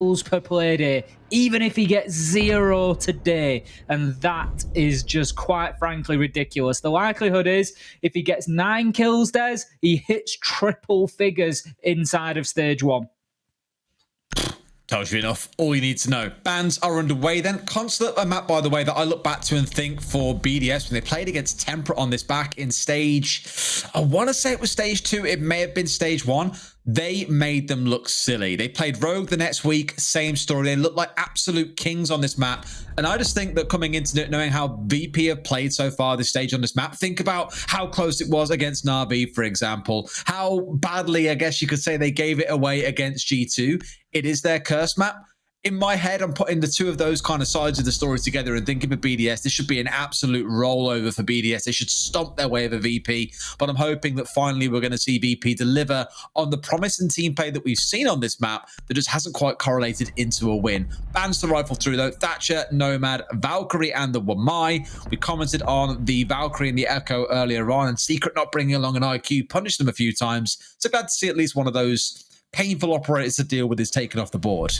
per play day, even if he gets 0 today. And that is just quite frankly ridiculous. The likelihood is if he gets 9 kills, Des, he hits triple figures inside of stage 1. Tells you enough. All you need to know. Bans are underway then. Consulate, a map, by the way, that I look back to and think for BDS when they played against Temperate on this back in stage... I want to say it was stage 2. It may have been stage 1. They made them look silly. They played Rogue the next week. Same story. They looked like absolute kings on this map. And I just think that coming into it, knowing how VP have played so far this stage on this map, think about how close it was against Na'Vi, for example. How badly, I guess you could say, they gave it away against G2. It is their curse map. In my head, I'm putting the two of those kind of sides of the stories together and thinking of BDS. This should be an absolute rollover for BDS. They should stomp their way over VP. But I'm hoping that finally we're going to see VP deliver on the promise and team play that we've seen on this map that just hasn't quite correlated into a win. Bans to rifle through though. Thatcher, Nomad, Valkyrie, and the Wamai. We commented on the Valkyrie and the Echo earlier on, and Secret not bringing along an IQ punished them a few times. So glad to see at least one of those painful operators to deal with is taken off the board.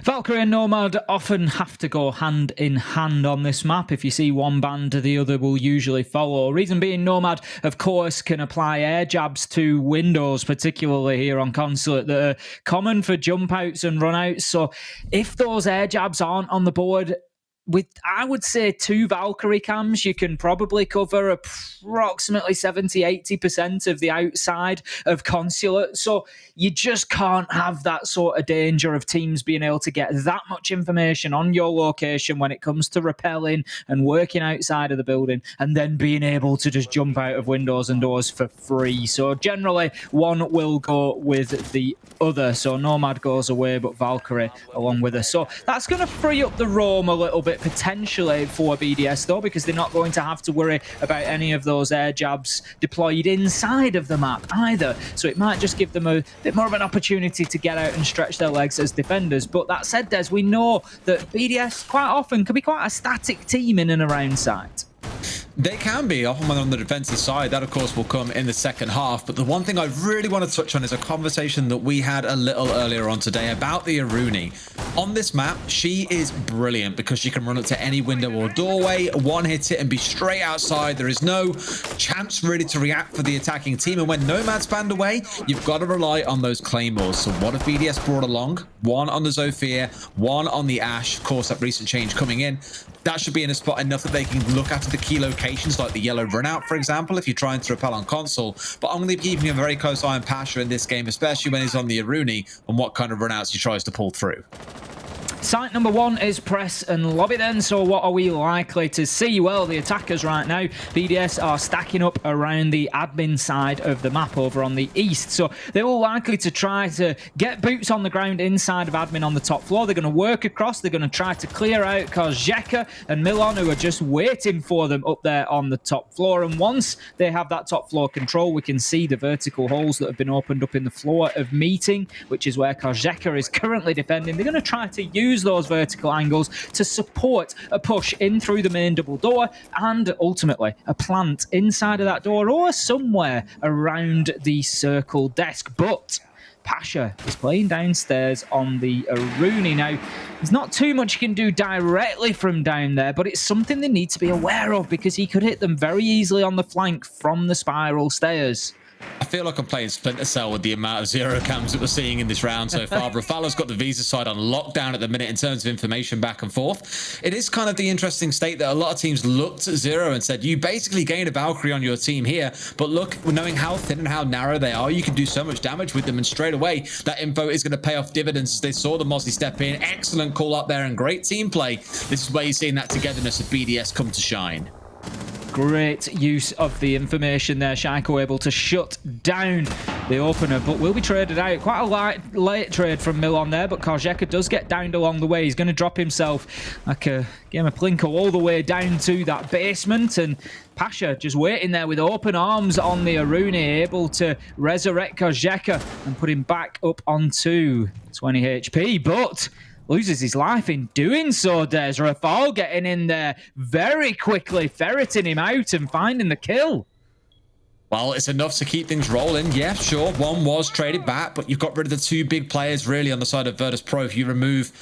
Valkyrie and Nomad often have to go hand in hand on this map. If you see one banned, the other will usually follow. Reason being, Nomad, of course, can apply air jabs to windows, particularly here on Consulate, that are common for jump outs and run outs. So if those air jabs aren't on the board, with, I would say, 2 Valkyrie cams, you can probably cover approximately 70-80% of the outside of Consulate. So you just can't have that sort of danger of teams being able to get that much information on your location when it comes to rappelling and working outside of the building, and then being able to just jump out of windows and doors for free. So generally, one will go with the other. So Nomad goes away, but Valkyrie along with her. So that's going to free up the roam a little bit, potentially, for BDS, though, because they're not going to have to worry about any of those air jabs deployed inside of the map either. So it might just give them a bit more of an opportunity to get out and stretch their legs as defenders. But that said, Des, we know that BDS quite often can be quite a static team in and around site. They can be, often on the defensive side. That, of course, will come in the second half. But the one thing I really want to touch on is a conversation that we had a little earlier on today about the Aruni. On this map, she is brilliant because she can run up to any window or doorway, one-hit it, and be straight outside. There is no chance really to react for the attacking team. And when Nomad's banned away, you've got to rely on those claymores. So what have BDS brought along? One on the Zofia, one on the Ash. Of course, that recent change coming in. That should be in a spot enough that they can look after the key locations like the yellow runout, for example, if you're trying to repel on console. But I'm going to be keeping a very close eye on Pasha in this game, especially when he's on the Aruni, and what kind of runouts he tries to pull through. Site number 1 is press and lobby then. So what are we likely to see? Well, the attackers right now, BDS, are stacking up around the admin side of the map over on the east. So they're all likely to try to get boots on the ground inside of admin on the top floor. They're going to work across. They're going to try to clear out Kozheka and Milon, who are just waiting for them up there on the top floor. And once they have that top floor control, we can see the vertical holes that have been opened up in the floor of meeting, which is where Kozheka is currently defending. They're going to try to use those vertical angles to support a push in through the main double door and ultimately a plant inside of that door or somewhere around the circle desk. But Pasha is playing downstairs on the Aruni. Now, there's not too much he can do directly from down there, but it's something they need to be aware of because he could hit them very easily on the flank from the spiral stairs. I feel like I'm playing Splinter Cell with the amount of zero cams that we're seeing in this round so far. Rafala's got the Visa side on lockdown at the minute in terms of information back and forth. It is kind of the interesting state that a lot of teams looked at zero and said, you basically gain a Valkyrie on your team here, but look, knowing how thin and how narrow they are, you can do so much damage with them, and straight away, that info is going to pay off dividends as they saw the Mosley step in. Excellent call up there and great team play. This is where you're seeing that togetherness of BDS come to shine. Great use of the information there. Shaiko able to shut down the opener, but will be traded out. Quite a late trade from Milon there, but Kozheka does get downed along the way. He's going to drop himself like a game of Plinko all the way down to that basement, and Pasha just waiting there with open arms on the Aruni, able to resurrect Kozheka and put him back up onto 20 HP, but loses his life in doing so. Des Rafal getting in there very quickly, ferreting him out and finding the kill. Well, it's enough to keep things rolling. Yeah, sure. One was traded back, but you've got rid of the two big players really on the side of Virtus.pro. If you remove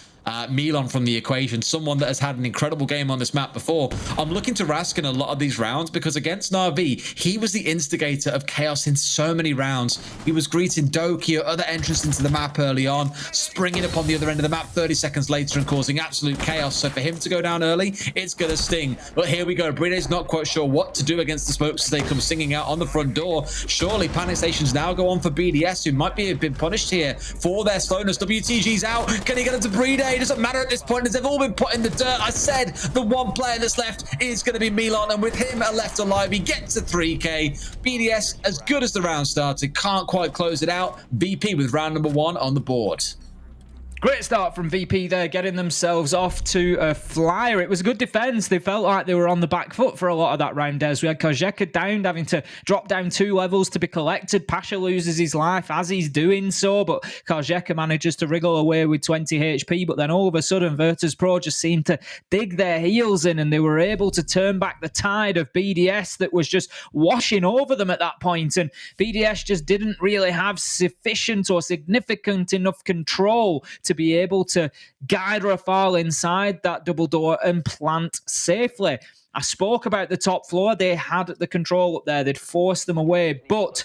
Milan from the equation, someone that has had an incredible game on this map before. I'm looking to Rask in a lot of these rounds because against Na'Vi, he was the instigator of chaos in so many rounds. He was greeting Doki or other entrants into the map early on, springing up on the other end of the map 30 seconds later and causing absolute chaos. So for him to go down early, it's going to sting. But here we go. BDS not quite sure what to do against the smokes as they come singing out on the front door. Surely panic stations now go on for BDS, who might be a bit punished here for their slowness. WTG's out. Can he get into Brede? It doesn't matter at this point as they've all been put in the dirt. I said the one player that's left is going to be Milan, and with him left alive, he gets to 3k. BDS, as good as the round started, can't quite close it out. VP with round number 1 on the board. Great start from VP there, getting themselves off to a flyer. It was a good defense. They felt like they were on the back foot for a lot of that round, Des. We had Kozheka downed, having to drop down 2 levels to be collected. Pasha loses his life as he's doing so, but Kozheka manages to wriggle away with 20 HP. But then all of a sudden, Virtus.pro just seemed to dig their heels in, and they were able to turn back the tide of BDS that was just washing over them at that point. And BDS just didn't really have sufficient or significant enough control to be able to guide Rafal inside that double door and plant safely. I spoke about the top floor. They had the control up there. They'd forced them away, but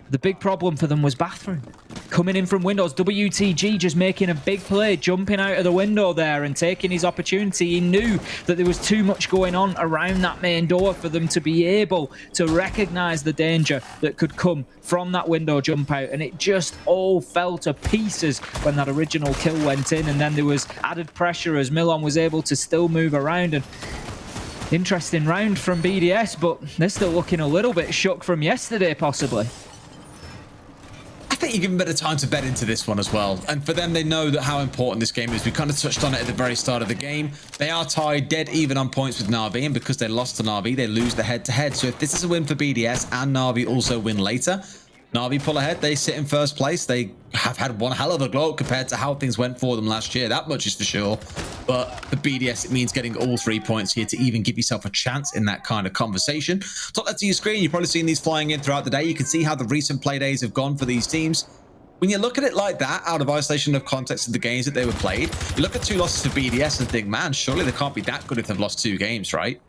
the big problem for them was bathroom. Coming in from windows, WTG just making a big play, jumping out of the window there and taking his opportunity. He knew that there was too much going on around that main door for them to be able to recognize the danger that could come from that window jump out. And it just all fell to pieces when that original kill went in. And then there was added pressure as Milan was able to still move around. And interesting round from BDS, but they're still looking a little bit shook from yesterday, possibly. I think you give them a bit of time to bet into this one as well. And for them, they know that how important this game is. We kind of touched on it at the very start of the game. They are tied dead even on points with Na'Vi, and because they lost to Na'Vi, they lose the head-to-head. So if this is a win for BDS and Na'Vi also win later, Na'Vi pull ahead, they sit in first place. They have had one hell of a glow compared to how things went for them last year. That much is for sure. But for BDS, it means getting all 3 points here to even give yourself a chance in that kind of conversation. Top left of your screen, you've probably seen these flying in throughout the day. You can see how the recent play days have gone for these teams. When you look at it like that, out of isolation of context of the games that they were played, you look at 2 losses to BDS and think, man, surely they can't be that good if they've lost 2 games, right?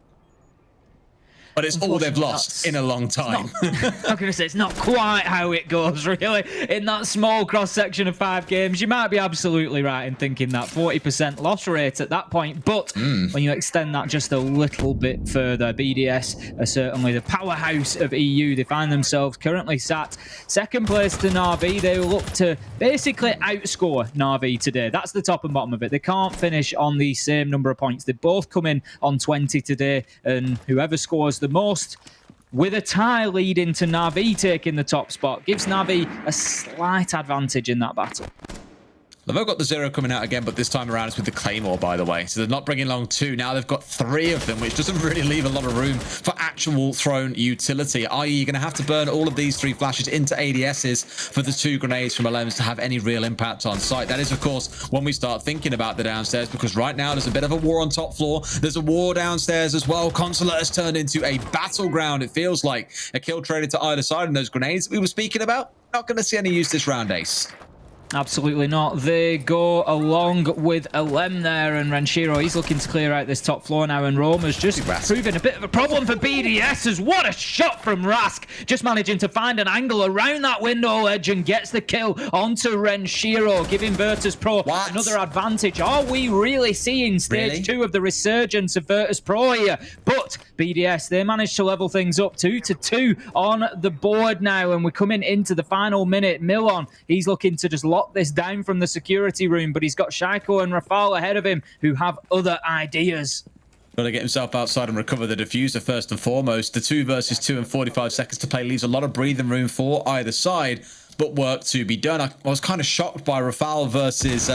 But it's all they've lost in a long time. I'm going to say it's not quite how it goes, really. In that small cross-section of 5 games, you might be absolutely right in thinking that 40% loss rate at that point. But when you extend that just a little bit further, BDS are certainly the powerhouse of EU. They find themselves currently sat second place to Na'Vi. They look to basically outscore Na'Vi today. That's the top and bottom of it. They can't finish on the same number of points. They both come in on 20 today, and whoever scores the most, with a tie leading to Na'Vi taking the top spot, gives Na'Vi a slight advantage in that battle. They've got the 0 coming out again, but this time around it's with the Claymore, by the way. So they're not bringing along 2. Now they've got 3 of them, which doesn't really leave a lot of room for actual thrown utility, i.e. you're going to have to burn all of these 3 flashes into ADSs for the 2 grenades from LMs to have any real impact on site. That is, of course, when we start thinking about the downstairs, because right now there's a bit of a war on top floor. There's a war downstairs as well. Consulate has turned into a battleground. It feels like a kill traded to either side, and those grenades we were speaking about, not going to see any use this round, Ace. Absolutely not. They go along with Alem there, and Renshiro, he's looking to clear out this top floor now, and Roma's just proving a bit of a problem for BDS. As what a shot from Rask, just managing to find an angle around that window ledge and gets the kill onto Renshiro, giving Virtus.pro another advantage. Are we really seeing stage 2 of the resurgence of Virtus.pro here? But BDS, they managed to level things up 2-2 on the board now, and we're coming into the final minute. Milan, he's looking to just lock this down from the security room, but he's got Shaiko and Rafal ahead of him who have other ideas. Got to get himself outside and recover the diffuser first and foremost. The 2 versus 2 and 45 seconds to play leaves a lot of breathing room for either side, but work to be done. I was kind of shocked by Rafal versus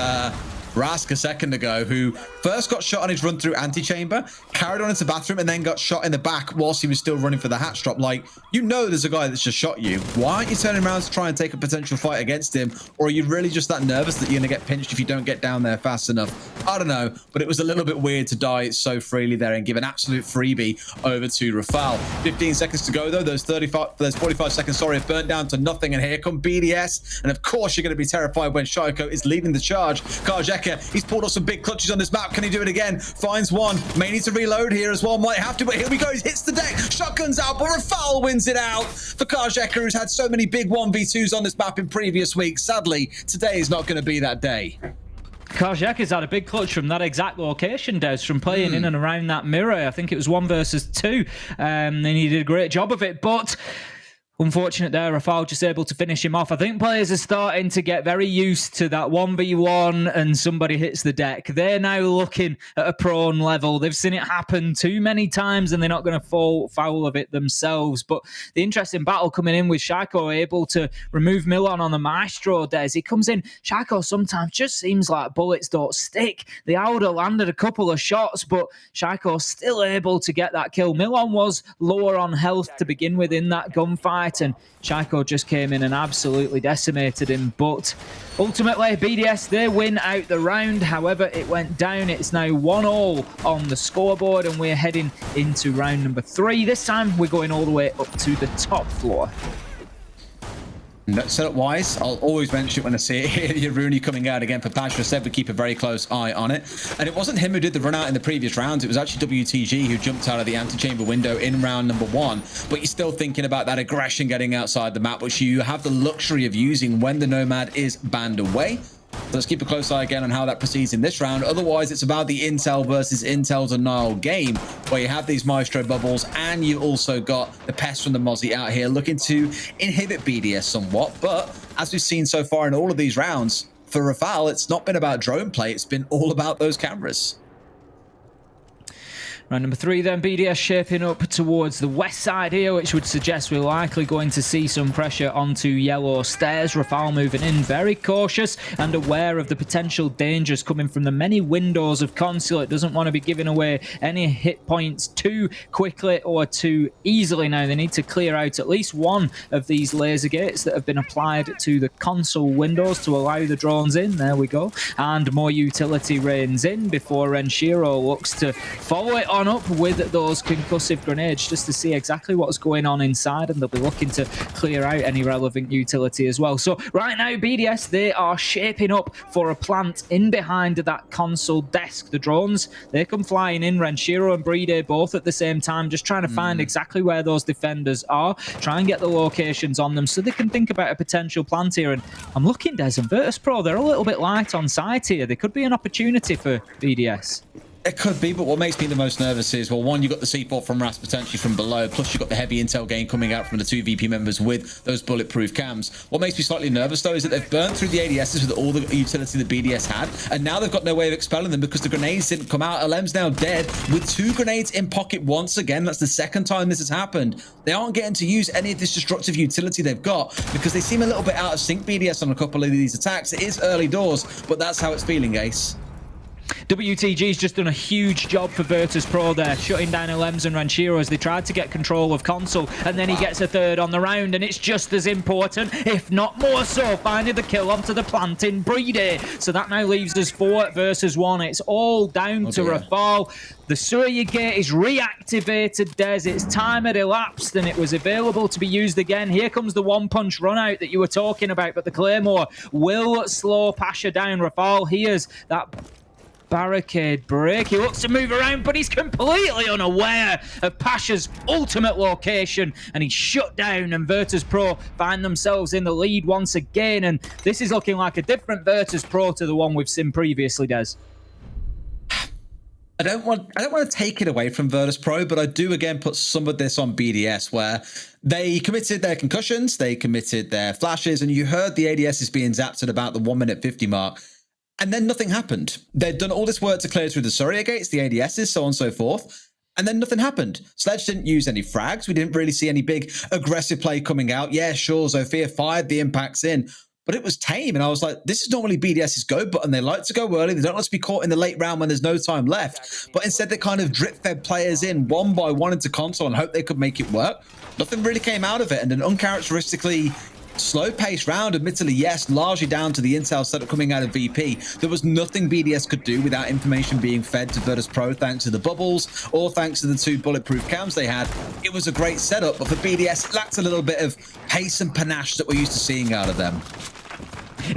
Rask a second ago, who first got shot on his run through antechamber, carried on into bathroom, and then got shot in the back whilst he was still running for the hatch drop. Like, you know there's a guy that's just shot you. Why aren't you turning around to try and take a potential fight against him? Or are you really just that nervous that you're going to get pinched if you don't get down there fast enough? I don't know, but it was a little bit weird to die so freely there and give an absolute freebie over to Rafal. 15 seconds to go though. Those 45 seconds, sorry, have burnt down to nothing. And here come BDS. And of course, you're going to be terrified when Shaiko is leading the charge. Karjeka, he's pulled off some big clutches on this map. Can he do it again? Finds one. May need to reload here as well. Might have to, but here we go. He hits the deck. Shotgun's out, but Rafal wins it out for Karjeka, who's had so many big 1v2s on this map in previous weeks. Sadly, today is not going to be that day. Karjeka's had a big clutch from that exact location, Des, from playing in and around that mirror. I think it was 1 versus 2, and he did a great job of it. But unfortunate there, Rafal just able to finish him off. I think players are starting to get very used to that 1v1 and somebody hits the deck. They're now looking at a prone level. They've seen it happen too many times and they're not going to fall foul of it themselves. But the interesting battle coming in with Shaiko able to remove Milon on the Maestro, Des. He comes in. Shaiko sometimes just seems like bullets don't stick. The Auda landed a couple of shots, but Shaiko still able to get that kill. Milon was lower on health to begin with in that gunfight, and Shaiko just came in and absolutely decimated him. But ultimately, BDS, they win out the round. However, it went down. It's now 1-1 on the scoreboard, and we're heading into round number 3. This time, we're going all the way up to the top floor. Setup-wise, I'll always mention it when I see it here. Rooney coming out again for Pasha. Said we keep a very close eye on it. And it wasn't him who did the run out in the previous rounds. It was actually WTG who jumped out of the antechamber window in round number 1. But you're still thinking about that aggression getting outside the map, which you have the luxury of using when the Nomad is banned away. So let's keep a close eye again on how that proceeds in this round. Otherwise, it's about the Intel versus Intel denial game, where you have these Maestro bubbles, and you also got the Pest from the Mozzie out here looking to inhibit BDS somewhat. But as we've seen so far in all of these rounds, for Rafal, it's not been about drone play. It's been all about those cameras. Round number 3 then, BDS shaping up towards the west side here, which would suggest we're likely going to see some pressure onto yellow stairs. Rafal moving in, very cautious and aware of the potential dangers coming from the many windows of Consulate. Doesn't want to be giving away any hit points too quickly or too easily. Now they need to clear out at least one of these laser gates that have been applied to the console windows to allow the drones in. There we go. And more utility rains in before Renshiro looks to follow it on up with those concussive grenades just to see exactly what's going on inside, and they'll be looking to clear out any relevant utility as well. So right now, BDS, they are shaping up for a plant in behind that console desk. The drones, they come flying in, Renshiro and Brede both at the same time, just trying to find exactly where those defenders are, try and get the locations on them so they can think about a potential plant here. And I'm looking, Des, and Virtus.pro, they're a little bit light on site here. There could be an opportunity for BDS. It could be, but what makes me the most nervous is, well, one, you got the C4 from Ras potentially from below, plus you got the heavy intel gain coming out from the 2 VP members with those bulletproof cams. What makes me slightly nervous, though, is that they've burnt through the ADSs with all the utility the BDS had, and now they've got no way of expelling them because the grenades didn't come out. LM's now dead with 2 grenades in pocket once again. That's the second time this has happened. They aren't getting to use any of this destructive utility they've got because they seem a little bit out of sync, BDS, on a couple of these attacks. It is early doors, but that's how it's feeling, Ace. WTG's just done a huge job for Virtus.pro there, shutting down LMs and Ranchiro as they tried to get control of console, and then he gets a third on the round, and it's just as important, if not more so, finding the kill onto the plant in Brede. So that now leaves us 4 versus 1. It's all down to Rafal. The Surya gate is reactivated, Des. Its time had elapsed and it was available to be used again. Here comes the one-punch run-out that you were talking about, but the Claymore will slow Pasha down. Rafal hears that barricade break. He looks to move around, but he's completely unaware of Pasha's ultimate location, and he's shut down, and Virtus.pro find themselves in the lead once again, and this is looking like a different Virtus.pro to the one we've seen previously, Des. I don't want to take it away from Virtus.pro, but I do again put some of this on BDS, where they committed their concussions, they committed their flashes, and you heard the ADS is being zapped at about the 1:50 mark. And then nothing happened. They'd done all this work to clear through the Surya gates, the ADSs, so on and so forth. And then nothing happened. Sledge didn't use any frags. We didn't really see any big aggressive play coming out. Yeah, sure, Zofia fired the impacts in, but it was tame. And I was like, this is normally BDS's go button. They like to go early. They don't like to be caught in the late round when there's no time left. But instead, they kind of drip-fed players in one by one into console and hope they could make it work. Nothing really came out of it. And then uncharacteristically, slow-paced round, admittedly, yes, largely down to the intel setup coming out of VP. There was nothing BDS could do without information being fed to Virtus.pro thanks to the bubbles or thanks to the 2 bulletproof cams they had. It was a great setup, but for BDS, it lacked a little bit of pace and panache that we're used to seeing out of them.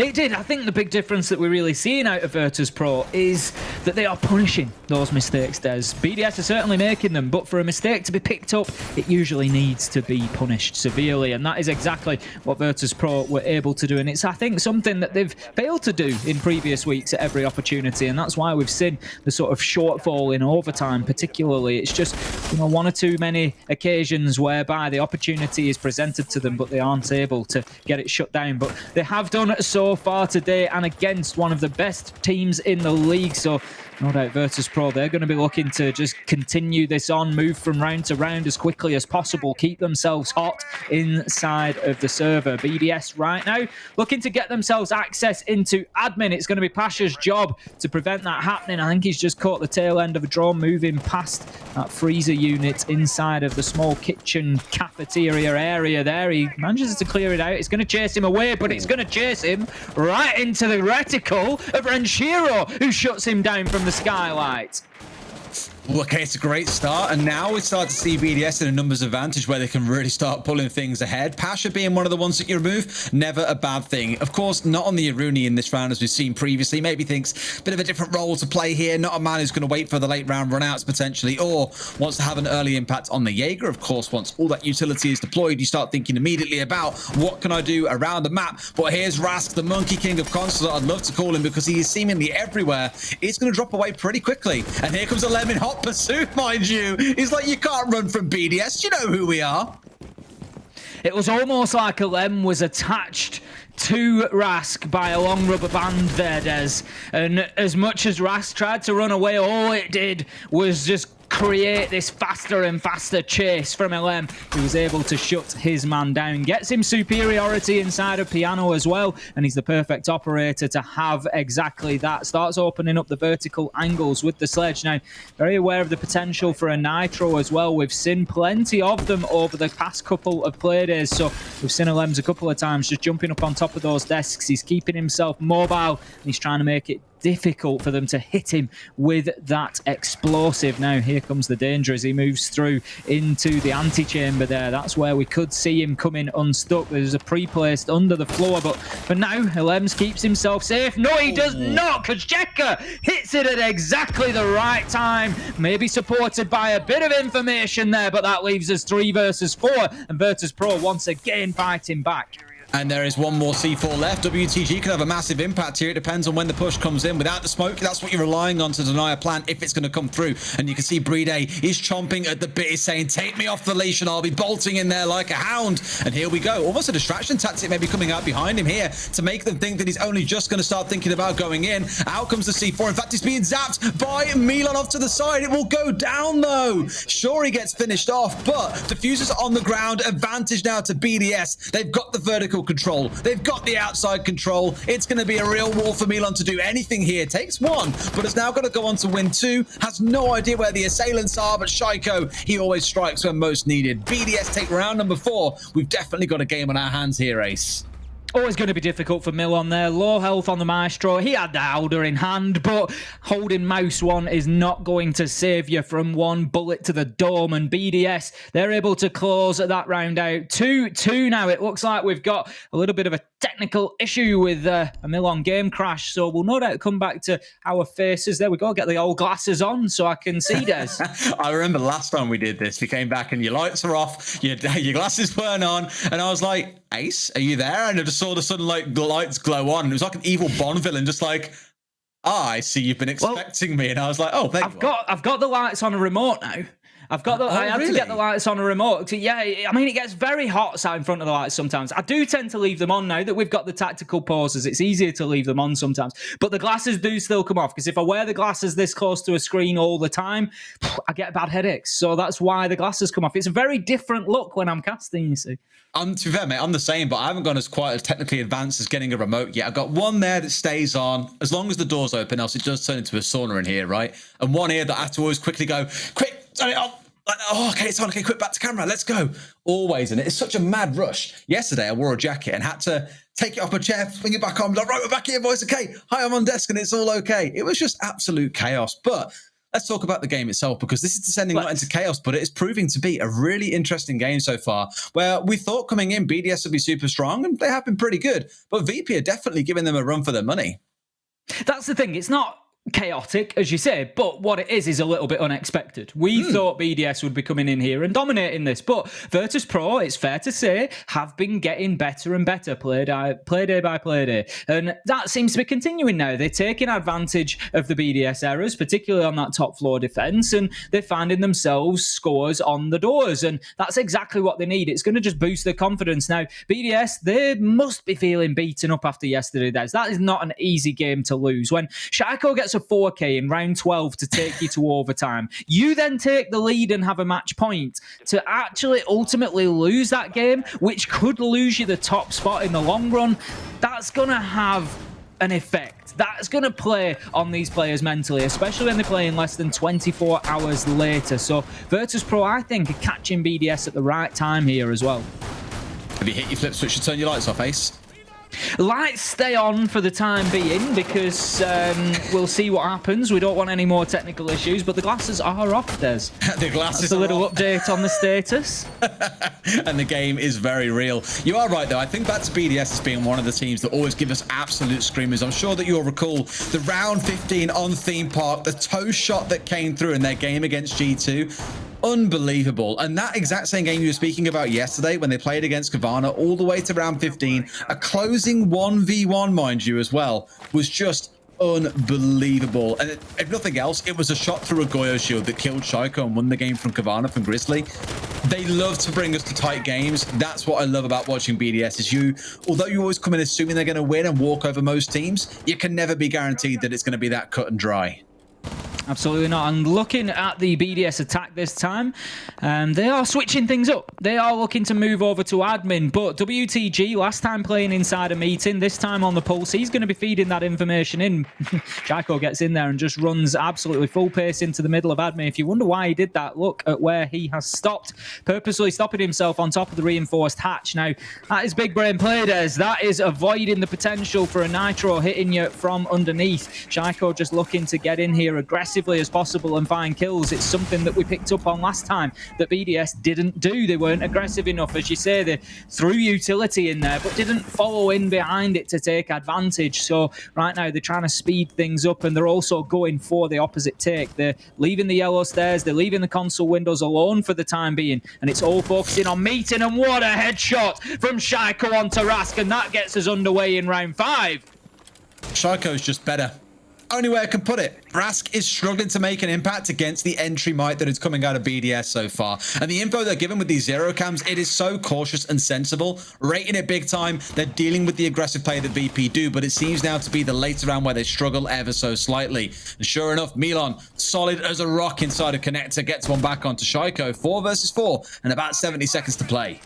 It did. I think the big difference that we're really seeing out of Virtus.pro is that they are punishing those mistakes, Des. BDS are certainly making them, but for a mistake to be picked up, it usually needs to be punished severely, and that is exactly what Virtus.pro were able to do, and it's, I think, something that they've failed to do in previous weeks at every opportunity, and that's why we've seen the sort of shortfall in overtime particularly. It's just, you know, one or too many occasions whereby the opportunity is presented to them, but they aren't able to get it shut down, but they have done so far today and against one of the best teams in the league. So no doubt Virtus.pro, they're going to be looking to just continue this on, move from round to round as quickly as possible, keep themselves hot inside of the server. BDS right now looking to get themselves access into admin. It's going to be Pasha's job to prevent that happening. I think he's just caught the tail end of a drone moving past that freezer unit inside of the small kitchen cafeteria area there. He manages to clear it out. It's going to chase him away, but it's going to chase him right into the reticle of Renshiro, who shuts him down from the skylight. Okay, it's a great start, and now we start to see BDS in a numbers advantage where they can really start pulling things ahead. Pasha being one of the ones that you remove, never a bad thing. Of course, not on the Aruni in this round as we've seen previously. Maybe thinks a bit of a different role to play here. Not a man who's going to wait for the late round runouts potentially, or wants to have an early impact on the Jaeger. Of course, once all that utility is deployed, you start thinking immediately about what can I do around the map. But here's Rask, the Monkey King of Consular. I'd love to call him because he is seemingly everywhere. It's going to drop away pretty quickly. And here comes a Lemon hot pursuit, mind you. He's like, you can't run from BDS. You know who we are. It was almost like a Lem was attached to Rask by a long rubber band there, Des. And as much as Rask tried to run away, all it did was just create this faster and faster chase from LM, who was able to shut his man down. Gets him superiority inside of Piano as well, and he's the perfect operator to have exactly that. Starts opening up the vertical angles with the sledge. Now, very aware of the potential for a Nitro as well. We've seen plenty of them over the past couple of play days, so we've seen LMs a couple of times just jumping up on top of those desks. He's keeping himself mobile, and he's trying to make it difficult for them to hit him with that explosive. Now here comes the danger as he moves through into the antechamber there. That's where we could see him coming unstuck. There's a pre-placed under the floor, but for now Lems keeps himself safe. No, he does not, because Jekka hits it at exactly the right time, maybe supported by a bit of information there, but that leaves us 3 versus 4, and Virtus.pro once again fighting back. And there is one more C4 left. WTG can have a massive impact here. It depends on when the push comes in. Without the smoke, that's what you're relying on to deny a plant if it's going to come through. And you can see Brede is chomping at the bit. He's saying, take me off the leash and I'll be bolting in there like a hound. And here we go. Almost a distraction tactic maybe coming out behind him here to make them think that he's only just going to start thinking about going in. Out comes the C4. In fact, he's being zapped by Milan off to the side. It will go down though. Sure, he gets finished off, but diffuser's on the ground. Advantage now to BDS. They've got the vertical control. They've got the outside control. It's going to be a real war for Milan to do anything here. Takes 1, but is now going to go on to win 2. Has no idea where the assailants are, but Shaiko, he always strikes when most needed. BDS take round number 4. We've definitely got a game on our hands here, Ace. Always going to be difficult for Milan there. Low health on the Maestro. He had the Howder in hand, but holding mouse 1 is not going to save you from 1 bullet to the dome. And BDS, they're able to close that round out. 2-2 now. It looks like we've got a little bit of a technical issue with a Milan game crash, so we'll no doubt come back to our faces. There we go. Get the old glasses on so I can see Des. I remember last time we did this, we came back and your lights are off, your glasses weren't on, and I was like, Ace, are you there? And I just saw the sudden like the lights glow on. It was like an evil Bond villain, just like, I see you've been expecting me. And I was like, oh, I've got the lights on a remote now. I had to get the lights on a remote. Yeah, I mean, it gets very hot sat in front of the lights sometimes. I do tend to leave them on now that we've got the tactical pauses. It's easier to leave them on sometimes. But the glasses do still come off, because if I wear the glasses this close to a screen all the time, I get bad headaches. So that's why the glasses come off. It's a very different look when I'm casting, you see. To be fair, mate, I'm the same, but I haven't gone as quite as technically advanced as getting a remote yet. I've got one there that stays on as long as the door's open, else it does turn into a sauna in here, right? And one here that I have to always quickly go, quick, turn it off. Like, oh, okay, it's on. Okay, quick, back to camera. Let's go. Always. And it's such a mad rush. Yesterday, I wore a jacket and had to take it off my chair, swing it back on. Like, right, we're back here, boys. Okay. Hi, I'm on desk and it's all okay. It was just absolute chaos. But let's talk about the game itself, because this is descending not into chaos, but it is proving to be a really interesting game so far, where we thought coming in BDS would be super strong, and they have been pretty good. But VP are definitely giving them a run for their money. That's the thing. It's not chaotic, as you say, but what it is a little bit unexpected. We thought BDS would be coming in here and dominating this, but Virtus.pro, it's fair to say, have been getting better and better play day by play day, and that seems to be continuing now. They're taking advantage of the BDS errors, particularly on that top floor defense, and they're finding themselves scores on the doors, and that's exactly what they need. It's going to just boost their confidence. Now, BDS, they must be feeling beaten up after yesterday. That is not an easy game to lose. When Shaiko gets a 4K in round 12 to take you to overtime, you then take the lead and have a match point to actually ultimately lose that game, which could lose you the top spot in the long run. That's going to have an effect. That's going to play on these players mentally, especially when they're playing less than 24 hours later. So Virtus.pro, I think, are catching BDS at the right time here as well. Have you hit your flip switch to turn your lights off, Ace? Lights stay on for the time being, because we'll see what happens. We don't want any more technical issues, but the glasses are off, Des. The glasses That's a little update on the status. And the game is very real. You are right, though. I think back to BDS as being one of the teams that always give us absolute screamers. I'm sure that you'll recall the round 15 on Theme Park, the toe shot that came through in their game against G2. Unbelievable. And that exact same game you were speaking about yesterday, when they played against Kavana all the way to round 15, a closing 1v1, mind you, as well, was just unbelievable. And if nothing else, it was a shot through a Goyo shield that killed Shaiko and won the game from Kavana from Grizzly. They love to bring us to tight games. That's what I love about watching BDS, is although you always come in assuming they're going to win and walk over most teams, you can never be guaranteed that it's going to be that cut and dry. Absolutely not. And looking at the BDS attack this time, they are switching things up. They are looking to move over to admin, but WTG, last time playing inside a meeting, this time on the pulse, he's going to be feeding that information in. Shaiko gets in there and just runs absolutely full pace into the middle of admin. If you wonder why he did that, look at where he has stopped, purposely stopping himself on top of the reinforced hatch. Now, that is big brain play, Des. That is avoiding the potential for a nitro hitting you from underneath. Shaiko just looking to get in here aggressively as possible and find kills. It's something that we picked up on last time that BDS didn't do. They weren't aggressive enough. As you say, they threw utility in there, but didn't follow in behind it to take advantage. So right now they're trying to speed things up, and they're also going for the opposite take. They're leaving the yellow stairs, they're leaving the console windows alone for the time being, and it's all focusing on meeting. And what a headshot from Shaiko onto Rask, and that gets us underway in round 5. Shaiko's just better. Only way I can put it. Rask is struggling to make an impact against the entry might that is coming out of BDS so far. And the info they're given with these zero cams, it is so cautious and sensible. Rating it big time. They're dealing with the aggressive play that VP do, but it seems now to be the later round where they struggle ever so slightly. And sure enough, Milan, solid as a rock inside a connector, gets one back onto Shaiko. 4 versus 4 and about 70 seconds to play.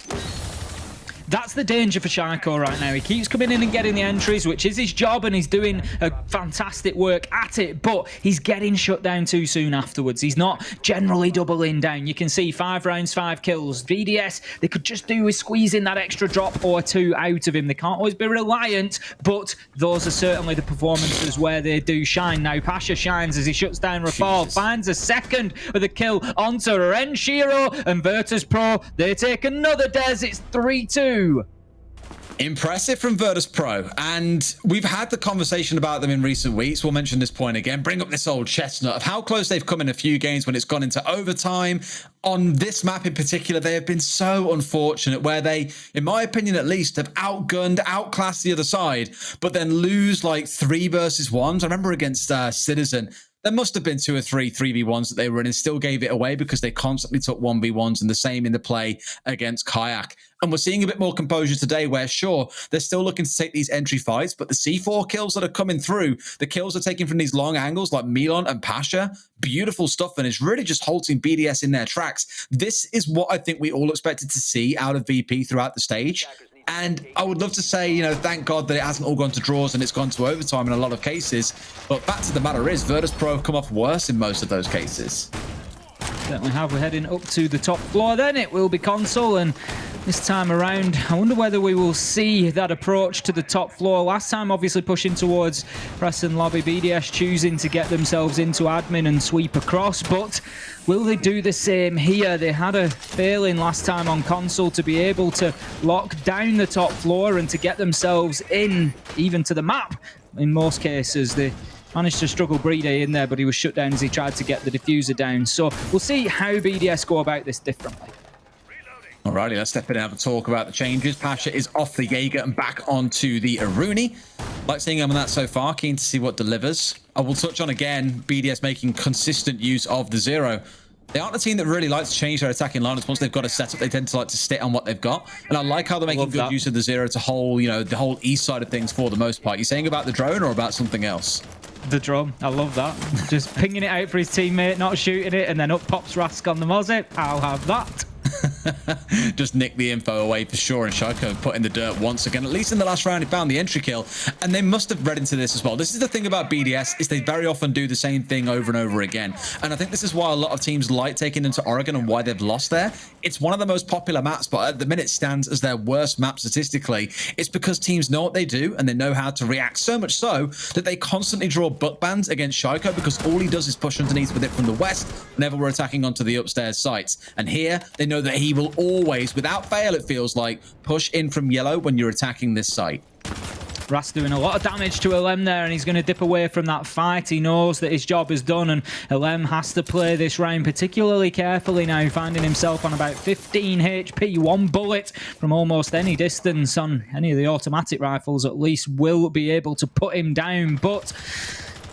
That's the danger for Shaiko right now. He keeps coming in and getting the entries, which is his job, and he's doing a fantastic work at it, but he's getting shut down too soon afterwards. He's not generally doubling down. You can see 5 rounds, 5 kills. BDS, they could just do with squeezing that extra drop or 2 out of him. They can't always be reliant, but those are certainly the performances where they do shine. Now, Pasha shines as he shuts down Rafal, finds a second with a kill onto Renshiro, and Virtus.pro, they take another Des. It's 3-2. Impressive from Virtus.pro, and we've had the conversation about them in recent weeks. We'll mention this point again, bring up this old chestnut of how close they've come in a few games when it's gone into overtime. On this map in particular, they have been so unfortunate where they, in my opinion at least, have outgunned, outclassed the other side, but then lose like 3 versus 1s. I remember against Citizen, there must have been 2 or 3 3v1s that they were in and still gave it away because they constantly took 1v1s, and the same in the play against Kayak. And we're seeing a bit more composure today where, sure, they're still looking to take these entry fights, but the C4 kills that are coming through, the kills are taken from these long angles like Milan and Pasha, beautiful stuff, and it's really just halting BDS in their tracks. This is what I think we all expected to see out of VP throughout the stage. And I would love to say, you know, thank God that it hasn't all gone to draws and it's gone to overtime in a lot of cases. But fact of the matter is, Virtus.pro have come off worse in most of those cases. Certainly have. We're heading up to the top floor then. It will be console, and this time around, I wonder whether we will see that approach to the top floor. Last time, obviously pushing towards press and lobby. BDS choosing to get themselves into admin and sweep across, but will they do the same here? They had a failing last time on console to be able to lock down the top floor and to get themselves in, even to the map. In most cases, they managed to struggle Breede in there, but he was shut down as he tried to get the diffuser down. So we'll see how BDS go about this differently. Alrighty, let's step in and have a talk about the changes. Pasha is off the Jaeger and back onto the Aruni. Like seeing him on that so far, keen to see what delivers. I will touch on again, BDS making consistent use of the Zero. They aren't a team that really likes to change their attacking lineups. Once they've got a setup, they tend to like to stick on what they've got. And I like how they're making good use of the Zero to whole, you know, the whole east side of things for the most part. You saying about the drone or about something else? The drone. I love that. Just pinging it out for his teammate, not shooting it, and then up pops Rask on the Mozzie. I'll have that. Just nick the info away for sure, and Shaiko put in the dirt once again. At least in the last round, he found the entry kill, and they must have read into this as well. This is the thing about BDS, is they very often do the same thing over and over again, and I think this is why a lot of teams like taking them to Oregon and why they've lost there. It's one of the most popular maps, but at the minute stands as their worst map statistically. It's because teams know what they do and they know how to react, so much so that they constantly draw buck bans against Shaiko because all he does is push underneath with it from the west whenever we're attacking onto the upstairs sites. And here they know that he will always, without fail, it feels like, push in from yellow when you're attacking this site. Ras doing a lot of damage to Elem there, and he's going to dip away from that fight. He knows that his job is done, and Elem has to play this round particularly carefully now, finding himself on about 15 HP. One bullet from almost any distance on any of the automatic rifles at least will be able to put him down, but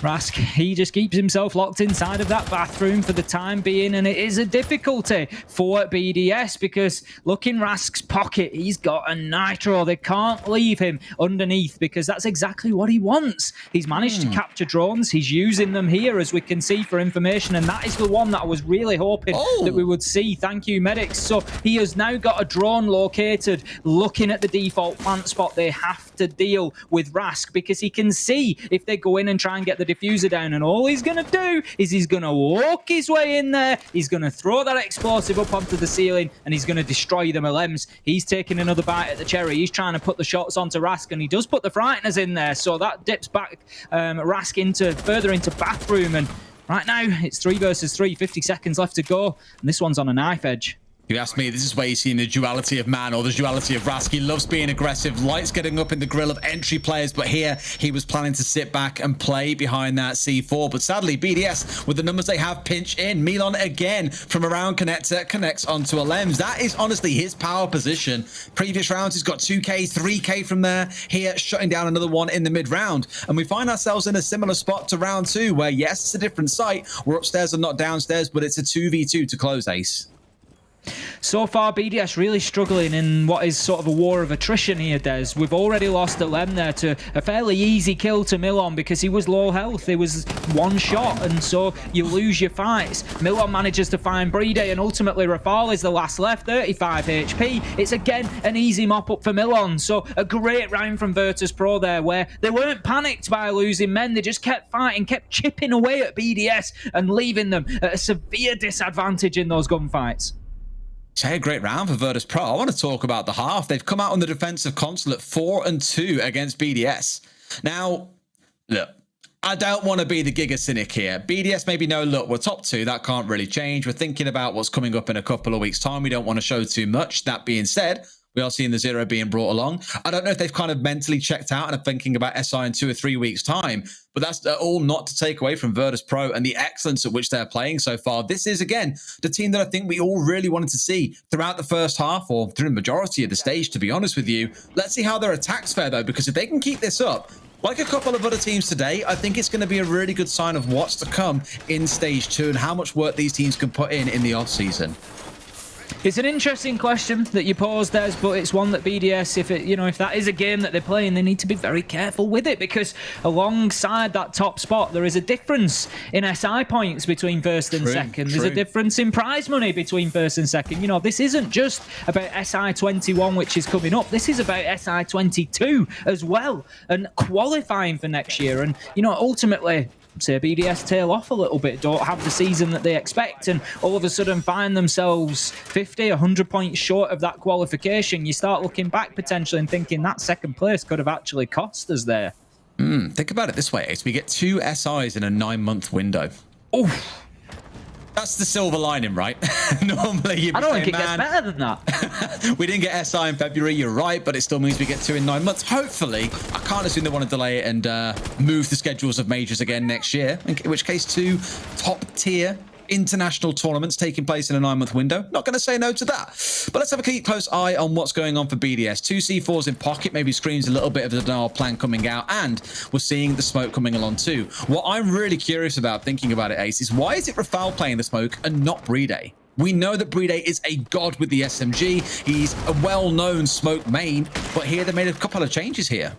Rask, he just keeps himself locked inside of that bathroom for the time being, and it is a difficulty for BDS because look in Rask's pocket, he's got a nitro. They can't leave him underneath because that's exactly what he wants. He's managed to capture drones. He's using them here, as we can see, for information, and that is the one that I was really hoping that we would see. Thank you, medics. So he has now got a drone located, looking at the default plant spot. They have to deal with Rask because he can see if they go in and try and get the diffuser down, and all he's going to do is he's going to walk his way in there, he's going to throw that explosive up onto the ceiling, and he's going to destroy the LMs. He's taking another bite at the cherry. He's trying to put the shots onto Rask, and he does put the frighteners in there, so that dips back Rask further into bathroom, and right now it's 3 versus 3, 50 seconds left to go, and this one's on a knife edge. You ask me, this is where you're seeing the duality of man, or the duality of Rask. He loves being aggressive, likes getting up in the grill of entry players, but here he was planning to sit back and play behind that C4. But sadly, BDS, with the numbers they have, pinch in. Milan again from around connector, connects onto a Lems. That is honestly his power position. Previous rounds, he's got 2K, 3K from there. Here, shutting down another one in the mid-round. And we find ourselves in a similar spot to round 2, where yes, it's a different site. We're upstairs and not downstairs, but it's a 2v2 to close, Ace. So far, BDS really struggling in what is sort of a war of attrition here, Des. We've already lost Elem there to a fairly easy kill to Milan because he was low health. It was one shot, and so you lose your fights. Milan manages to find Breede, and ultimately Rafal is the last left, 35 HP. It's again an easy mop-up for Milan. So a great round from Virtus.pro there, where they weren't panicked by losing men. They just kept fighting, kept chipping away at BDS and leaving them at a severe disadvantage in those gunfights. A great round for Virtus.pro. I want to talk about the half. They've come out on the defensive console at 4-2 against BDS. Now, look, I don't want to be the giga cynic here. BDS maybe no, look, we're top 2. That can't really change. We're thinking about what's coming up in a couple of weeks' time. We don't want to show too much. That being said, we are seeing the Zero being brought along. I don't know if they've kind of mentally checked out and are thinking about SI in 2 or 3 weeks' time, but that's all not to take away from Virtus.pro and the excellence at which they're playing so far. This is, again, the team that I think we all really wanted to see throughout the first half, or through the majority of the stage, to be honest with you. Let's see how their attacks fare, though, because if they can keep this up, like a couple of other teams today, I think it's going to be a really good sign of what's to come in Stage 2 and how much work these teams can put in the off-season. It's an interesting question that you posed, Des, but it's one that BDS, if that is a game that they're playing, they need to be very careful with it, because alongside that top spot, there is a difference in SI points between first and second. There's a difference in prize money between first and second. This isn't just about SI 21, which is coming up. This is about SI 22 as well, and qualifying for next year. And, ultimately, say BDS tail off a little bit, don't have the season that they expect, and all of a sudden find themselves 50, 100 points short of that qualification, you start looking back potentially and thinking that second place could have actually cost us there. Think about it this way, Ace. We get 2 SIs in a 9-month window. Oof. That's the silver lining, right? Normally, you'd be I don't saying, think it gets better than that. We didn't get SI in February, you're right, but it still means we get 2 in 9 months. Hopefully, I can't assume they want to delay it and move the schedules of majors again next year, in which case 2 top-tier international tournaments taking place in a 9-month window. Not going to say no to that. But let's have a close eye on what's going on for BDS. 2 C4s in pocket, maybe screams a little bit of the denial plan coming out, and we're seeing the smoke coming along too. What I'm really curious about, thinking about it, Ace, is why is it Rafal playing the smoke and not Brede? We know that Brede is a god with the SMG. He's a well-known smoke main, but here they made a couple of changes here.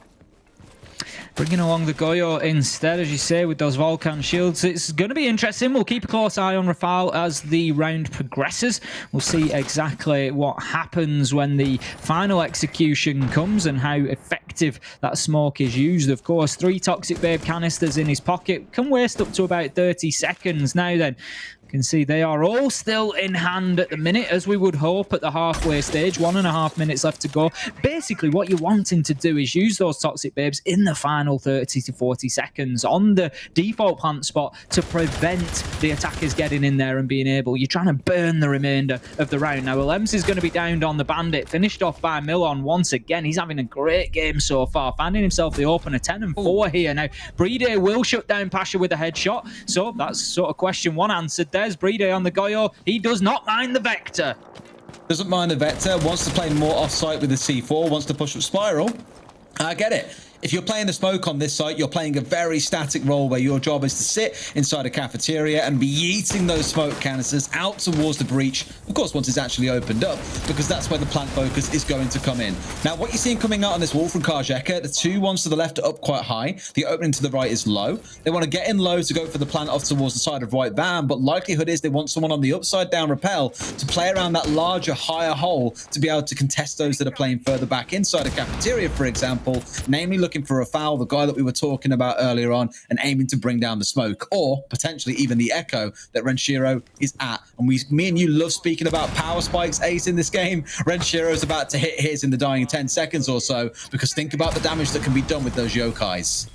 Bringing along the Goyo instead, as you say, with those Volcan shields. It's going to be interesting. We'll keep a close eye on Rafal as the round progresses. We'll see exactly what happens when the final execution comes and how effective that smoke is used. Of course, 3 Toxic Babe canisters in his pocket can waste up to about 30 seconds. Now then, you can see they are all still in hand at the minute, as we would hope at the halfway stage. 1.5 minutes left to go. Basically, what you're wanting to do is use those Toxic Babes in the final 30 to 40 seconds on the default plant spot to prevent the attackers getting in there and being able. You're trying to burn the remainder of the round. Now, Alems is going to be downed on the Bandit, finished off by Milon once again. He's having a great game so far, finding himself the opener 10 and 4 here. Now, Brede will shut down Pasha with a headshot, so that's sort of question 1 answered. There's Brede on the Goyo. He does not mind the Vector. Doesn't mind the Vector, wants to play more off-site with the C4, wants to push up Spiral. I get it. If you're playing the smoke on this site, you're playing a very static role where your job is to sit inside a cafeteria and be yeeting those smoke canisters out towards the breach, of course, once it's actually opened up, because that's where the plant focus is going to come in. Now, what you're seeing coming out on this wall from Karjeka, the 2 ones to the left are up quite high. The opening to the right is low. They want to get in low to go for the plant off towards the side of right van, but likelihood is they want someone on the upside down rappel to play around that larger, higher hole to be able to contest those that are playing further back inside a cafeteria, for example, namely looking for a foul, the guy that we were talking about earlier on, and aiming to bring down the smoke, or potentially even the echo that Renshiro is at. And me and you love speaking about power spikes, Ace, in this game. Renshiro is about to hit his in the dying 10 seconds or so, because think about the damage that can be done with those yokais.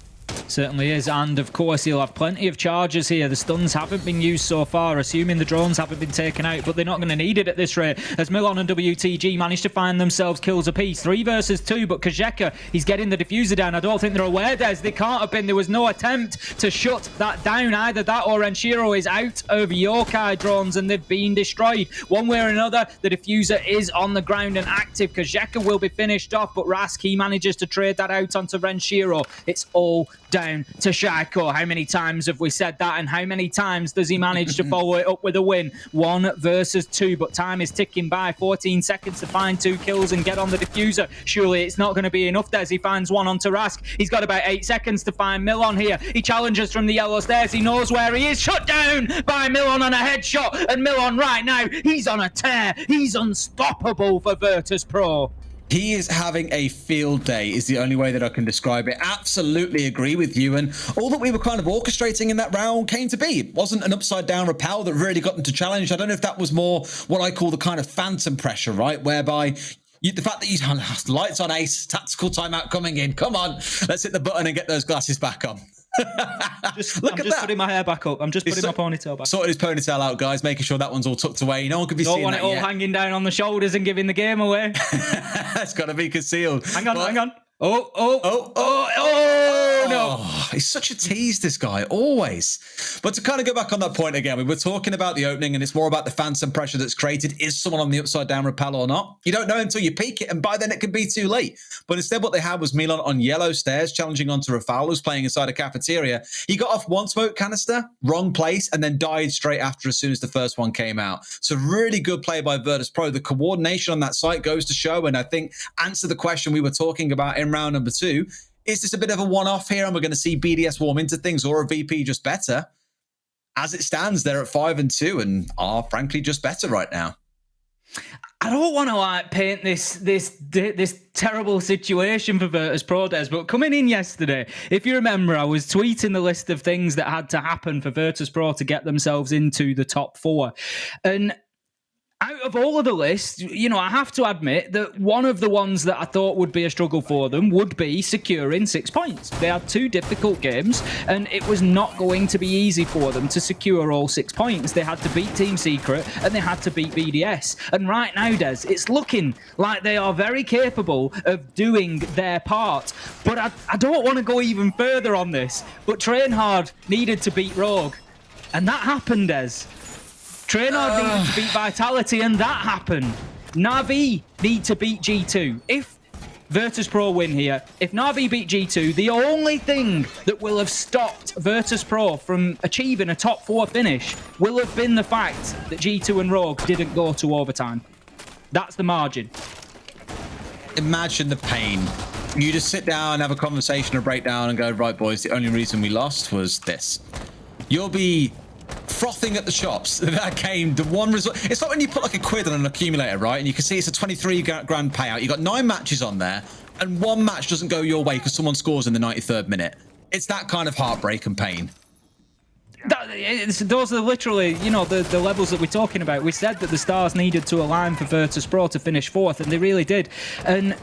Certainly is, and of course he'll have plenty of charges here. The stuns haven't been used so far, assuming the drones haven't been taken out, but they're not going to need it at this rate, as Milon and WTG manage to find themselves kills apiece. 3 versus 2, but Karjeka, he's getting the diffuser down. I don't think they're aware, Des. They can't have been. There was no attempt to shut that down. Either that or Renshiro is out of yokai drones and they've been destroyed. One way or another, the diffuser is on the ground and active. Karjeka will be finished off, but Rask, he manages to trade that out onto Renshiro. It's all down to Shaiko. How many times have we said that, and how many times does he manage to follow it up with a win? 1 versus 2, but time is ticking by. 14 seconds to find 2 kills and get on the diffuser. Surely it's not going to be enough. Des, he finds one onto Rask. He's got about 8 seconds to find Milon here. He challenges from the yellow stairs. He knows where he is. Shut down by Milon on a headshot, and Milon right now, he's on a tear. He's unstoppable for Virtus.pro. He is having a field day, is the only way that I can describe it. Absolutely agree with you. And all that we were kind of orchestrating in that round came to be. It wasn't an upside down rappel that really got them to challenge. I don't know if that was more what I call the kind of phantom pressure, right? Whereby the fact that you lights on, Ace, tactical timeout coming in. Come on, let's hit the button and get those glasses back on. I'm just putting my hair back up. I'm just putting my ponytail back. Sorting his ponytail out, guys, making sure that one's all tucked away. No one could be seeing that. Don't want it all hanging down on the shoulders and giving the game away. It's got to be concealed. Hang on. No. He's such a tease, this guy, always. But to kind of go back on that point again, we were talking about the opening, and it's more about the phantom pressure that's created. Is someone on the upside down rappel or not? You don't know until you peek it, and by then it could be too late. But instead what they had was Milan on yellow stairs, challenging onto Rafal, who's playing inside a cafeteria. He got off 1 smoke canister, wrong place, and then died straight after as soon as the first one came out. So really good play by Virtus.pro. The coordination on that site goes to show, and I think answer the question we were talking about in round number 2. Is this a bit of a one-off here, and we're going to see BDS warm into things, or a VP just better? As it stands, they're at 5 and 2 and are frankly just better right now. I don't want to like paint this terrible situation for Virtus.pro, Des, but coming in yesterday, if you remember, I was tweeting the list of things that had to happen for Virtus.pro to get themselves into the top 4. And out of all of the lists, you know, I have to admit that one of the ones that I thought would be a struggle for them would be securing 6 points. They had 2 difficult games, and it was not going to be easy for them to secure all 6 points. They had to beat Team Secret, and they had to beat BDS. And right now, Des, it's looking like they are very capable of doing their part. But I don't want to go even further on this, but Train Hard needed to beat Rogue. And that happened, Des. Train Hard needed to beat Vitality, and that happened. Na'Vi need to beat G2. If Virtus.pro win here, if Na'Vi beat G2, the only thing that will have stopped Virtus.pro from achieving a top 4 finish will have been the fact that G2 and Rogue didn't go to overtime. That's the margin. Imagine the pain. You just sit down, have a conversation, a breakdown, and go, right, boys, the only reason we lost was this. You'll be frothing at the shops. That game, the one result. It's like when you put like a quid on an accumulator, right? And you can see it's a 23 grand payout. You got 9 matches on there, and 1 match doesn't go your way because someone scores in the 93rd minute. It's that kind of heartbreak and pain. Those are literally, you know, the levels that we're talking about. We said that the stars needed to align for Virtus.pro to finish 4th, and they really did. And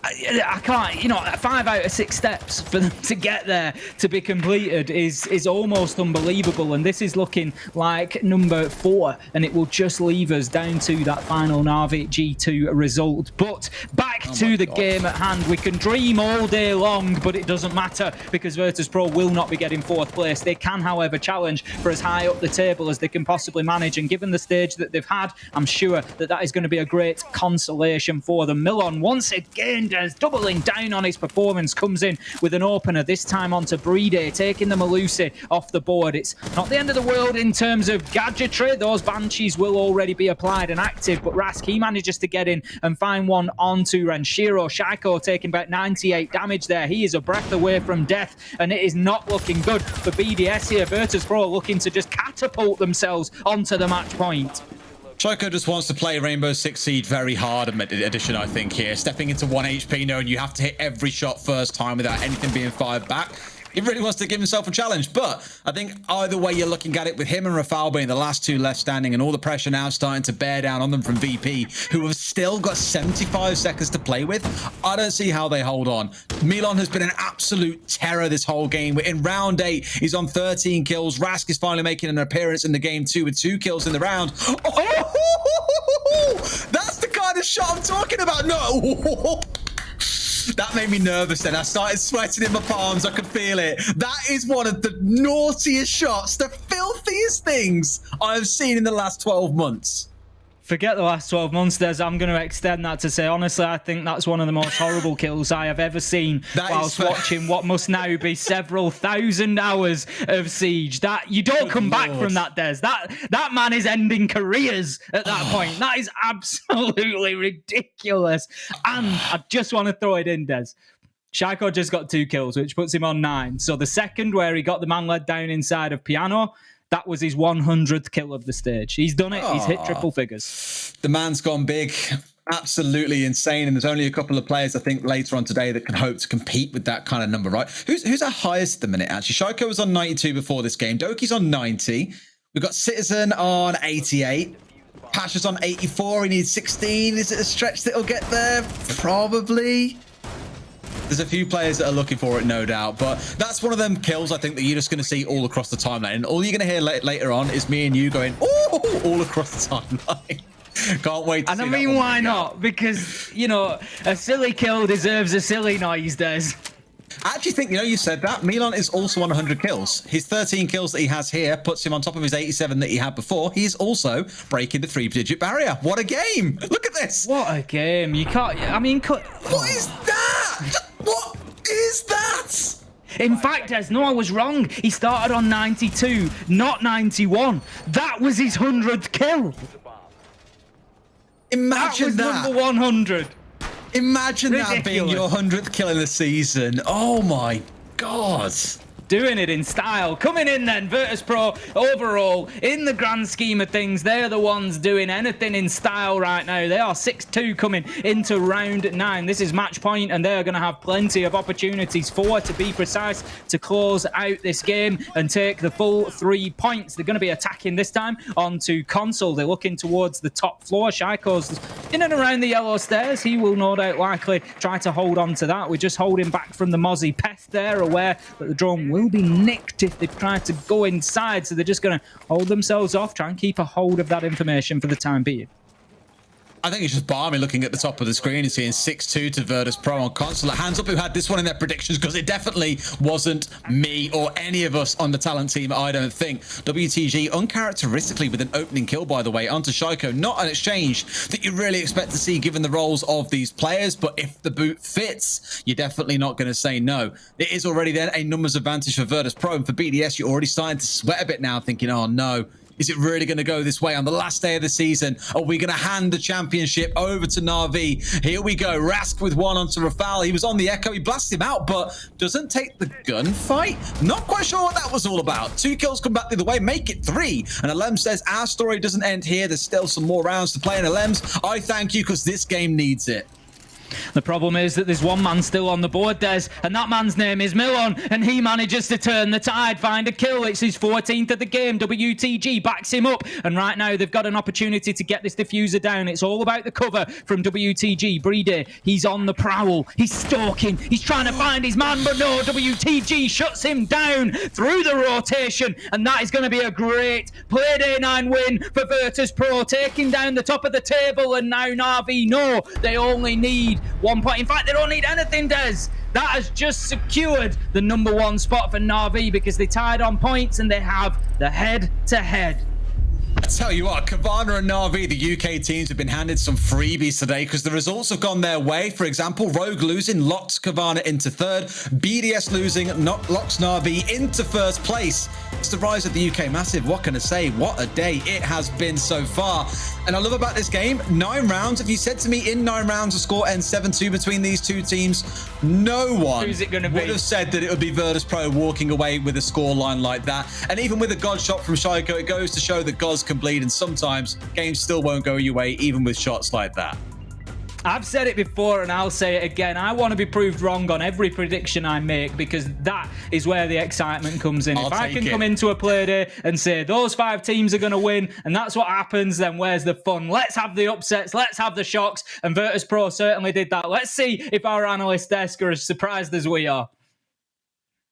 I can't, you know, 5 out of 6 steps for them to get there to be completed is almost unbelievable. And this is looking like number 4, and it will just leave us down to that final Na'Vi G2 result. But back to the game at hand. We can dream all day long, but it doesn't matter because Virtus.pro will not be getting 4th place. They can, however, challenge for as high up the table as they can possibly manage. And given the stage that they've had, I'm sure that that is going to be a great consolation for them. Milon, once again, is doubling down on his performance, comes in with an opener, this time onto Brede, taking the Malusi off the board. It's not the end of the world in terms of gadgetry. Those Banshees will already be applied and active, but Rask, he manages to get in and find one onto Renshiro. Shaiko taking about 98 damage there. He is a breath away from death, and it is not looking good for BDS here. Virtus.pro looking to just catapult themselves onto the match point. Shaiko just wants to play Rainbow Six Siege very hard edition, I think, here. Stepping into 1 HP, knowing you have to hit every shot first time without anything being fired back. He really wants to give himself a challenge, but I think either way you're looking at it, with him and Rafal being the last 2 left standing and all the pressure now starting to bear down on them from VP, who have still got 75 seconds to play with, I don't see how they hold on. Milon has been an absolute terror this whole game. In round 8, he's on 13 kills. Rask is finally making an appearance in the game too with 2 kills in the round. Oh, that's the kind of shot I'm talking about. No. That made me nervous then. I started sweating in my palms. I could feel it. That is one of the naughtiest shots, the filthiest things I have seen in the last 12 months. Forget the last 12 months, Des. I'm going to extend that to say, honestly, I think that's one of the most horrible kills I have ever seen whilst watching what must now be several thousand hours of Siege. That you don't come back from that, Des. That man is ending careers at that point. That is absolutely ridiculous. And I just want to throw it in, Des. Shaiko just got 2 kills, which puts him on 9. So the second where he got the man led down inside of Piano, that was his 100th kill of the stage. He's done it. He's hit triple figures. The man's gone big. Absolutely insane. And there's only a couple of players, I think, later on today that can hope to compete with that kind of number, right? Who's our highest at the minute, actually? Shaiko was on 92 before this game. Doki's on 90. We've got Citizen on 88. Pasha's on 84. He needs 16. Is it a stretch that he'll get there? Probably. There's a few players that are looking for it, no doubt, but that's one of them kills I think that you're just going to see all across the timeline. And all you're going to hear later on is me and you going, "Ooh," all across the timeline. Can't wait to see that. And I mean, why not? Because, you know, a silly kill deserves a silly noise, Des. I actually think, you know, you said that. Milon is also on 100 kills. His 13 kills that he has here puts him on top of his 87 that he had before. He is also breaking the 3-digit barrier. What a game. Look at this. What a game. You can't, I mean... What is that? What is that? In fact, Des, no, I was wrong. He started on 92, not 91. That was his 100th kill. Imagine that. Number 100. Imagine that being your 100th kill in the season. Oh my God. doing it in style. Coming in then, Virtus.pro overall, in the grand scheme of things, they're the ones doing anything in style right now. They are 6-2 coming into round 9. This is match point, and they're going to have plenty of opportunities, 4 to be precise, to close out this game and take the full 3 points. They're going to be attacking this time onto console. They're looking towards the top floor. Shaiko's in and around the yellow stairs. He will no doubt likely try to hold on to that. We're just holding back from the Mozzie Pest there, aware that the drone will be nicked if they try to go inside. So they're just going to hold themselves off, try and keep a hold of that information for the time being. I think it's just balmy looking at the top of the screen and seeing 6-2 to Virtus.pro on console. Hands up who had this one in their predictions, because it definitely wasn't me or any of us on the talent team, I don't think. WTG uncharacteristically with an opening kill, by the way, onto Shaiko. Not an exchange that you really expect to see given the roles of these players, but if the boot fits, you're definitely not going to say no. It is already then a numbers advantage for Virtus.pro, and for BDS, you're already starting to sweat a bit now, thinking, oh no. Is it really going to go this way on the last day of the season? Are we going to hand the championship over to Na'Vi? Here we go. Rask with one onto Rafal. He was on the Echo. He blasted him out, but doesn't take the gunfight. Not quite sure what that was all about. 2 kills come back the other way. Make it 3. And Alem says, our story doesn't end here. There's still some more rounds to play. And Alems, I thank you, because this game needs it. The problem is that there's one man still on the board, Des, and that man's name is Milon, and he manages to turn the tide, find a kill. It's his 14th of the game. WTG backs him up, and right now they've got an opportunity to get this diffuser down. It's all about the cover from WTG. Breeder, he's on the prowl. He's stalking. He's trying to find his man, but no, WTG shuts him down through the rotation, and that is going to be a great Playday 9 win for Virtus.pro, taking down the top of the table, and now Na'Vi know they only need 1 point. In fact, they don't need anything, Des. That has just secured the #1 spot for Na'Vi, because they tied on points and they have the head-to-head. I tell you what, Kavana and Na'Vi, the UK teams, have been handed some freebies today because the results have gone their way. For example, Rogue losing locks Kavana into 3rd. BDS losing locks Na'Vi into 1st place. It's the rise of the UK Massive. What can I say? What a day it has been so far. And I love about this game, 9 rounds. If you said to me in 9 rounds the score ends 7-2 between these 2 teams, no one would have said that it would be Virtus.pro walking away with a scoreline like that. And even with a God shot from Shaiko, it goes to show that gods can bleed, and sometimes games still won't go your way, even with shots like that. I've said it before and I'll say it again. I want to be proved wrong on every prediction I make, because that is where the excitement comes in. If I can come into a play day and say those 5 teams are going to win and that's what happens, then where's the fun? Let's have the upsets. Let's have the shocks. And Virtus.pro certainly did that. Let's see if our analyst desk are as surprised as we are.